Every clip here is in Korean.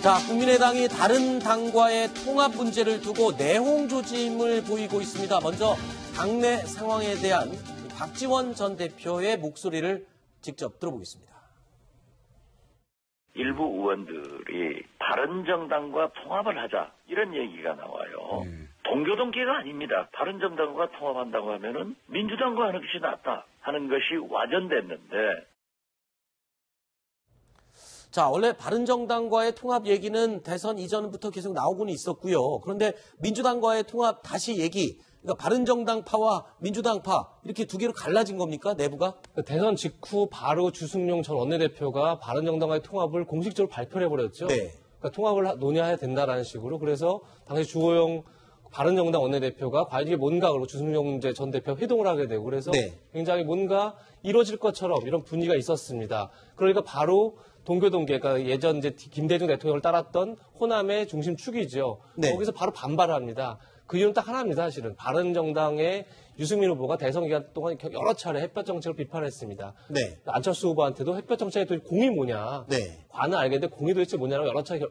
자, 국민의당이 다른 당과의 통합 문제를 두고 내홍 조짐을 보이고 있습니다. 먼저 당내 상황에 대한 박지원 전 대표의 목소리를 직접 들어보겠습니다. 일부 의원들이 바른정당과 통합을 하자 이런 얘기가 나와요. 동교동계가 아닙니다. 바른정당과 통합한다고 하면은 민주당과 하는 것이 낫다 하는 것이 와전됐는데. 자, 원래 바른정당과의 통합 얘기는 대선 이전부터 계속 나오고는 있었고요. 그런데 민주당과의 통합 다시 얘기, 그러니까 바른정당파와 민주당파 이렇게 두 개로 갈라진 겁니까, 내부가? 대선 직후 바로 주승용 전 원내대표가 바른정당과의 통합을 공식적으로 발표를 해버렸죠. 네. 그러니까 통합을 논의해야 된다라는 식으로. 그래서 당시 주호영 바른정당 원내대표가 과연 이게 뭔가 그러고 주승용 전 대표 회동을 하게 되고 그래서 네. 굉장히 뭔가 이루어질 것처럼 이런 분위기가 있었습니다. 그러니까 바로 동교동계, 그러니까 예전 이제 김대중 대통령을 따랐던 호남의 중심축이죠. 네. 거기서 바로 반발을 합니다. 그 이유는 딱 하나입니다, 사실은. 바른정당의 유승민 후보가 대선 기간 동안 여러 차례 햇볕 정책을 비판했습니다. 네. 안철수 후보한테도 햇볕 정책의 공이 뭐냐. 네. 과는 알겠는데 공이 도대체 뭐냐라고 여러 차례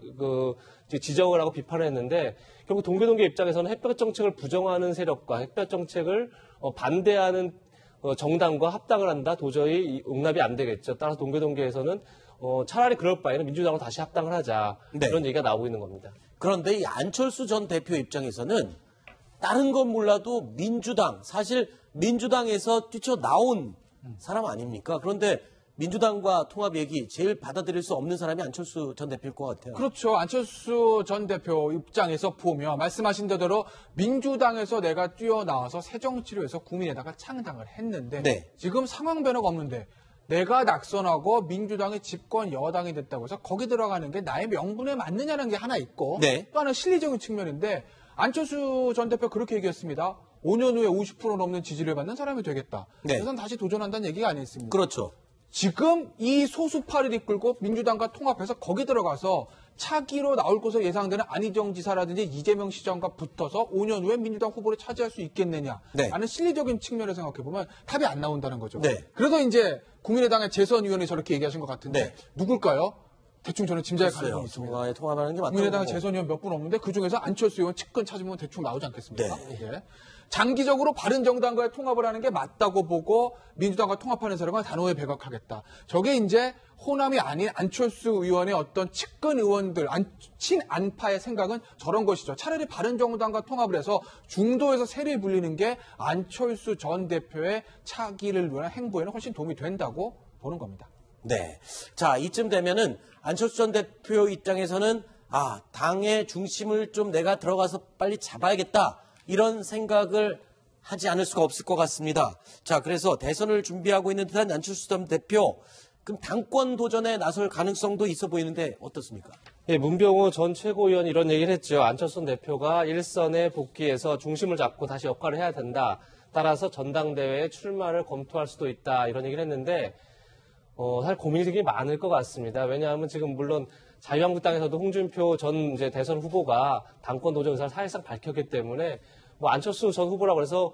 지적을 하고 비판을 했는데 결국 동교동계 입장에서는 햇볕 정책을 부정하는 세력과 햇볕 정책을 반대하는 정당과 합당을 한다. 도저히 용납이 안 되겠죠. 따라서 동교동계에서는 차라리 그럴 바에는 민주당으로 다시 합당을 하자. 네. 이런 얘기가 나오고 있는 겁니다. 그런데 이 안철수 전 대표 입장에서는 다른 건 몰라도 민주당, 사실 민주당에서 뛰쳐나온 사람 아닙니까? 그런데 민주당과 통합 얘기 제일 받아들일 수 없는 사람이 안철수 전 대표일 것 같아요. 그렇죠. 안철수 전 대표 입장에서 보면 말씀하신 대로 민주당에서 내가 뛰어나와서 새정치를 위해서 국민에다가 창당을 했는데 네. 지금 상황 변화가 없는데 내가 낙선하고 민주당이 집권 여당이 됐다고 해서 거기 들어가는 게 나의 명분에 맞느냐는 게 하나 있고 네. 또 하나는 실리적인 측면인데 안철수 전 대표 그렇게 얘기했습니다. 5년 후에 50% 넘는 지지를 받는 사람이 되겠다. 네. 그래서 다시 도전한다는 얘기가 아니었습니까? 그렇죠. 지금 이 소수파를 이끌고 민주당과 통합해서 거기 들어가서 차기로 나올 것으로 예상되는 안희정 지사라든지 이재명 시장과 붙어서 5년 후에 민주당 후보를 차지할 수 있겠느냐 네. 라는 실리적인 측면을 생각해보면 답이 안 나온다는 거죠. 네. 그래서 이제 국민의당의 재선위원이 저렇게 얘기하신 것 같은데 네. 누굴까요? 대충 저는 짐작할 글쎄요. 가능성이 있습니다. 통합에 통합하는 게 맞다고 국민의당의 보고. 재선위원 몇 분 없는데 그중에서 안철수 의원 측근 찾으면 대충 나오지 않겠습니까? 네. 예. 장기적으로 바른정당과의 통합을 하는 게 맞다고 보고 민주당과 통합하는 사람은 단호히 배격하겠다. 저게 이제 호남이 아닌 안철수 의원의 어떤 측근 의원들, 친안파의 생각은 저런 것이죠. 차라리 바른정당과 통합을 해서 중도에서 세를 불리는 게 안철수 전 대표의 차기를 위한 행보에는 훨씬 도움이 된다고 보는 겁니다. 네. 자, 이쯤 되면은 안철수 전 대표 입장에서는 당의 중심을 좀 내가 들어가서 빨리 잡아야겠다. 이런 생각을 하지 않을 수가 없을 것 같습니다. 자, 그래서 대선을 준비하고 있는 듯한 안철수 전 대표, 그럼 당권 도전에 나설 가능성도 있어 보이는데 어떻습니까? 예, 문병호 전 최고위원이 이런 얘기를 했죠. 안철수 대표가 일선에 복귀해서 중심을 잡고 다시 역할을 해야 된다. 따라서 전당대회에 출마를 검토할 수도 있다. 이런 얘기를 했는데 사실 고민이 되게 많을 것 같습니다. 왜냐하면 지금 물론 자유한국당에서도 홍준표 전 이제 대선 후보가 당권 도전 의사를 사실상 밝혔기 때문에 안철수 전 후보라고 해서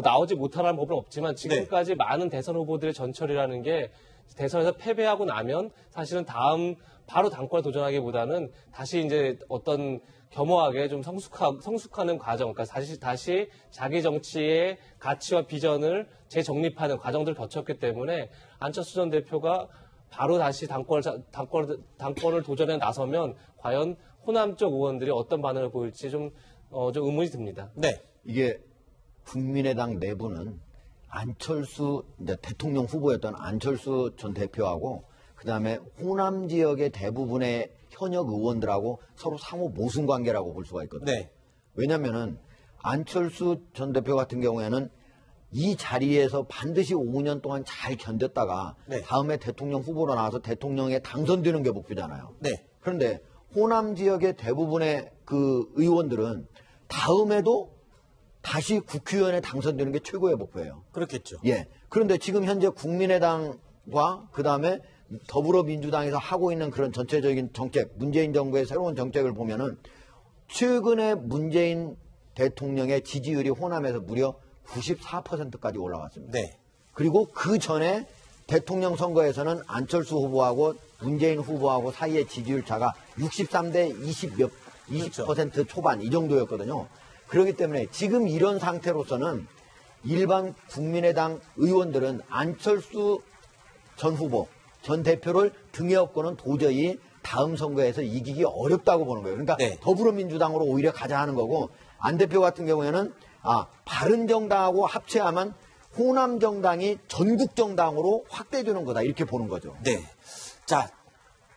나오지 못하라는 법은 없지만 지금까지 많은 대선 후보들의 전철이라는 게 대선에서 패배하고 나면 사실은 다음 바로 당권에 도전하기보다는 다시 이제 어떤 겸허하게 좀 성숙하는 과정, 그러니까 다시 자기 정치의 가치와 비전을 재정립하는 과정들을 거쳤기 때문에 안철수 전 대표가 바로 다시 당권을 도전에 나서면 과연 호남 쪽 의원들이 어떤 반응을 보일지 좀 의문이 듭니다. 네. 이게 국민의당 내부는 안철수 이제 대통령 후보였던 안철수 전 대표하고 그다음에 호남 지역의 대부분의 현역 의원들하고 서로 상호 모순 관계라고 볼 수가 있거든요. 네. 왜냐면은 안철수 전 대표 같은 경우에는 이 자리에서 반드시 5년 동안 잘 견뎠다가 네. 다음에 대통령 후보로 나와서 대통령에 당선되는 게 목표잖아요. 네. 그런데 호남 지역의 대부분의 그 의원들은 다음에도 다시 국회의원에 당선되는 게 최고의 목표예요. 그렇겠죠. 예. 그런데 지금 현재 국민의당과 그다음에 더불어민주당에서 하고 있는 그런 전체적인 정책, 문재인 정부의 새로운 정책을 보면은 최근에 문재인 대통령의 지지율이 호남에서 무려 94%까지 올라갔습니다. 네. 그리고 그 전에 대통령 선거에서는 안철수 후보하고 문재인 후보하고 사이의 지지율 차가 63대 20% 초반 이 정도였거든요. 그렇기 때문에 지금 이런 상태로서는 일반 국민의당 의원들은 안철수 전 후보, 전 대표를 등에 업고는 도저히 다음 선거에서 이기기 어렵다고 보는 거예요. 그러니까 네. 더불어민주당으로 오히려 가자 하는 거고, 안 대표 같은 경우에는 바른정당하고 합체하면 호남정당이 전국정당으로 확대되는 거다 이렇게 보는 거죠. 네. 자,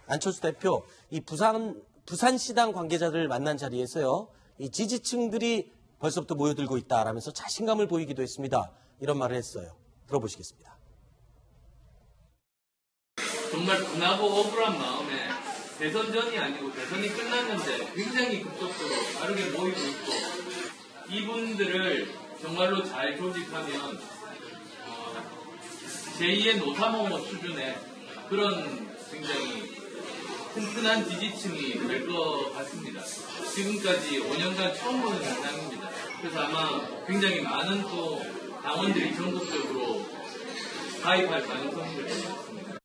안철수 대표, 이 부산시당 관계자들 만난 자리에서요, 이 지지층들이 벌써부터 모여들고 있다라면서 자신감을 보이기도 했습니다. 이런 말을 했어요. 들어보시겠습니다. 정말 분하고 억울한 마음에 대선 전이 아니고 대선이 끝났는데 굉장히 급속도로 빠르게 모이고 있고, 이분들을 정말로 잘 조직하면 제2의 노사모 수준의 그런 굉장히 튼튼한 지지층이 될 것 같습니다. 지금까지 5년간 처음 보는 현상입니다. 그래서 아마 굉장히 많은 또 당원들이 전국적으로 가입할 가능성이 있습니다.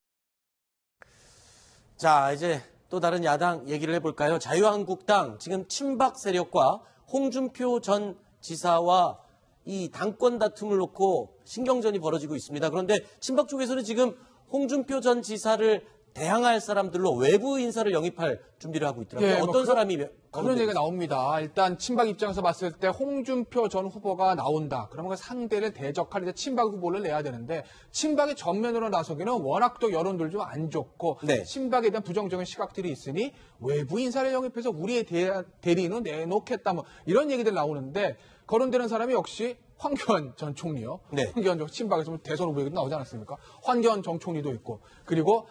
자, 이제 또 다른 야당 얘기를 해볼까요? 자유한국당, 지금 친박 세력과 홍준표 전 지사와 이 당권 다툼을 놓고 신경전이 벌어지고 있습니다. 그런데 친박 쪽에서는 지금 홍준표 전 지사를 대항할 사람들로 외부 인사를 영입할 준비를 하고 있더라고요. 예, 어떤 사람이 그런 얘기가 나옵니다. 일단 친박 입장에서 봤을 때 홍준표 전 후보가 나온다. 그러면 그 상대를 대적할 이제 친박 후보를 내야 되는데, 친박이 전면으로 나서기는 워낙 또 여론들 좀 안 좋고 네. 친박에 대한 부정적인 시각들이 있으니 외부 인사를 영입해서 우리의 대리인은 내놓겠다, 뭐 이런 얘기들 나오는데, 거론되는 사람이 역시 황교안 전 총리요. 네. 황교안 전 친박에서 대선 후보 얘기도 나오지 않았습니까? 황교안 전 총리도 있고, 그리고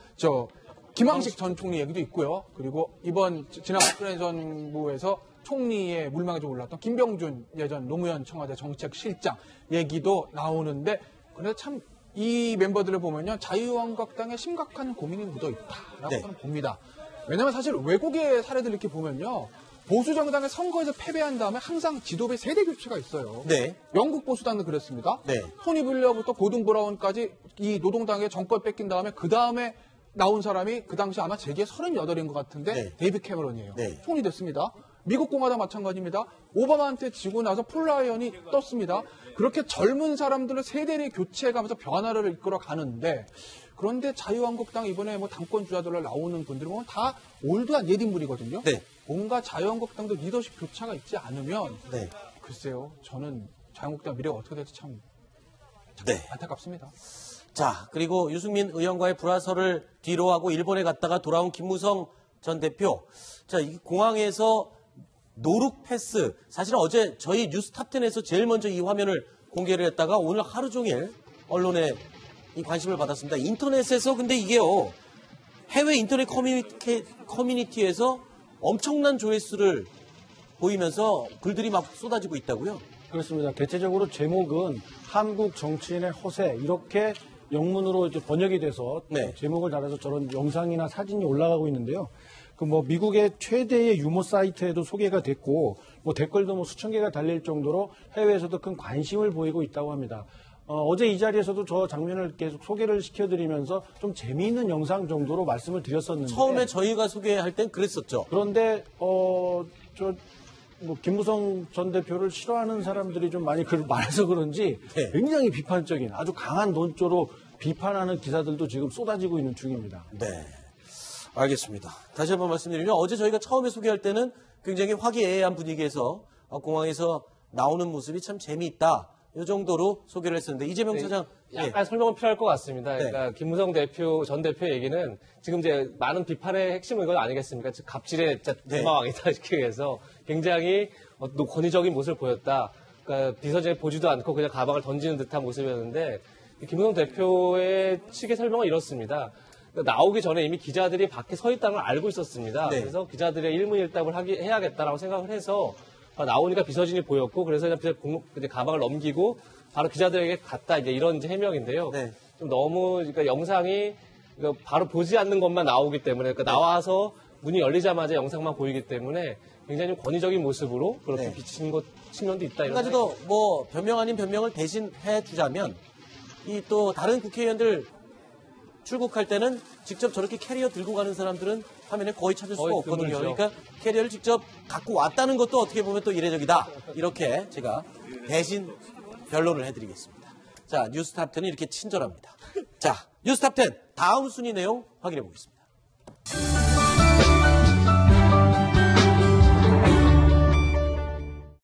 김황식 전 총리 얘기도 있고요. 그리고 이번 지난 박근혜 정부에서 총리의 물망에 좀 올랐던 김병준 예전 노무현 청와대 정책실장 얘기도 나오는데, 그런데 참 이 멤버들을 보면요, 자유한국당에 심각한 고민이 묻어 있다라고 네. 저는 봅니다. 왜냐하면 사실 외국의 사례들 이렇게 보면요, 보수 정당의 선거에서 패배한 다음에 항상 지도부의 세대 교체가 있어요. 네. 영국 보수당도 그랬습니다. 네. 토니 블레어부터 고든 브라운까지 이 노동당의 정권 뺏긴 다음에 그 다음에 나온 사람이 그 당시 아마 제게 38인 것 같은데 네. 데이비드 캐머런이에요. 네. 총리 됐습니다. 미국 공화당 마찬가지입니다. 오바마한테 지고 나서 폴 라이언이 떴습니다. 그렇게 젊은 사람들을 세대의 교체해가면서 변화를 이끌어 가는데, 그런데 자유한국당 이번에 뭐 당권 주자들로 나오는 분들 보면 다 올드한 옛 인물이거든요. 네. 뭔가 자유한국당도 리더십 교차가 있지 않으면 네. 글쎄요, 저는 자유한국당 미래가 어떻게 될지 참 네. 안타깝습니다. 자, 그리고 유승민 의원과의 불화설을 뒤로하고 일본에 갔다가 돌아온 김무성 전 대표. 자, 이 공항에서 노룩 패스. 사실은 어제 저희 뉴스탑10에서 제일 먼저 이 화면을 공개를 했다가 오늘 하루 종일 언론에 이 관심을 받았습니다. 인터넷에서 근데 이게요, 해외 인터넷 커뮤니티에서 엄청난 조회수를 보이면서 글들이 막 쏟아지고 있다고요? 그렇습니다. 대체적으로 제목은 한국 정치인의 허세 이렇게 영문으로 이제 번역이 돼서 네. 제목을 달아서 저런 영상이나 사진이 올라가고 있는데요. 그 뭐 미국의 최대의 유머 사이트에도 소개가 됐고 뭐 댓글도 뭐 수천 개가 달릴 정도로 해외에서도 큰 관심을 보이고 있다고 합니다. 어제 이 자리에서도 저 장면을 계속 소개를 시켜드리면서 좀 재미있는 영상 정도로 말씀을 드렸었는데 처음에 저희가 소개할 땐 그랬었죠. 그런데 뭐 김무성 전 대표를 싫어하는 사람들이 좀 많이 많아서 그런지 네. 굉장히 비판적인 아주 강한 논조로 비판하는 기사들도 지금 쏟아지고 있는 중입니다. 네. 알겠습니다. 다시 한번 말씀드리면 어제 저희가 처음에 소개할 때는 굉장히 화기애애한 분위기에서 공항에서 나오는 모습이 참 재미있다. 이 정도로 소개를 했었는데 이재명 차장 약간 설명은 필요할 것 같습니다. 네. 그러니까 김무성 전 대표 얘기는 지금 이제 많은 비판의 핵심은 이건 아니겠습니까? 즉 갑질의 대마왕이다 시키기 위해서 굉장히 권위적인 모습을 보였다. 그러니까 비서진을 보지도 않고 그냥 가방을 던지는 듯한 모습이었는데 김무성 대표의 측의 설명은 이렇습니다. 나오기 전에 이미 기자들이 밖에 서 있다는 걸 알고 있었습니다. 네. 그래서 기자들의 일문일답을 해야겠다라고 생각을 해서 나오니까 비서진이 보였고 그래서 그냥 이제 가방을 넘기고 바로 기자들에게 갔다 이제 이런 이제 해명인데요. 네. 좀 너무 그러니까 영상이 바로 보지 않는 것만 나오기 때문에 그러니까 나와서 문이 열리자마자 영상만 보이기 때문에 굉장히 좀 권위적인 모습으로 그렇게 네. 비치는 것 측면도 있다. 한 가지 더 뭐 변명 아닌 변명을 대신해 주자면 이 또 다른 국회의원들 출국할 때는 직접 저렇게 캐리어 들고 가는 사람들은 화면에 거의 찾을 수가 거의 없거든요. 드물죠. 그러니까 캐리어를 직접 갖고 왔다는 것도 어떻게 보면 또 이례적이다. 이렇게 제가 대신 변론을 해드리겠습니다. 자, 뉴스탑10은 이렇게 친절합니다. 자, 뉴스탑10 다음 순위 내용 확인해 보겠습니다.